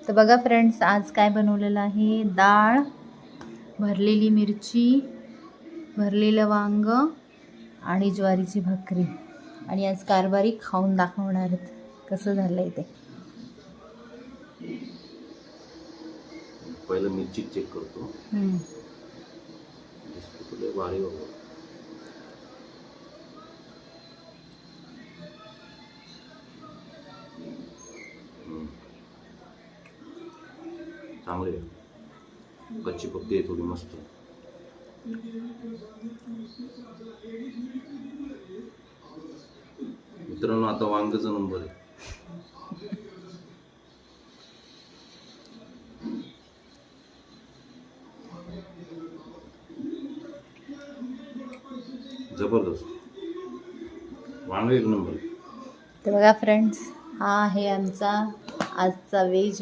तर बघा फ्रेंड्स, आज काय बनवलेलं आहे, डाळ, भरलेली मिरची, भरलेलं वांग आणि ज्वारीची भाकरी. आणि आज कारभारी खाऊन दाखवणार आहेत कसं झालंय ते. पहिलं मिरची चेक करतो. भारी बाबा. चांगले कच्ची पक्की आहे थोडी मस्त. मित्रांनो, आता वांग्याचा नंबर आहे. जबरदस्त वांग एक नंबर. तर बघा फ्रेंड्स, हा आहे आमचा आजचा व्हेज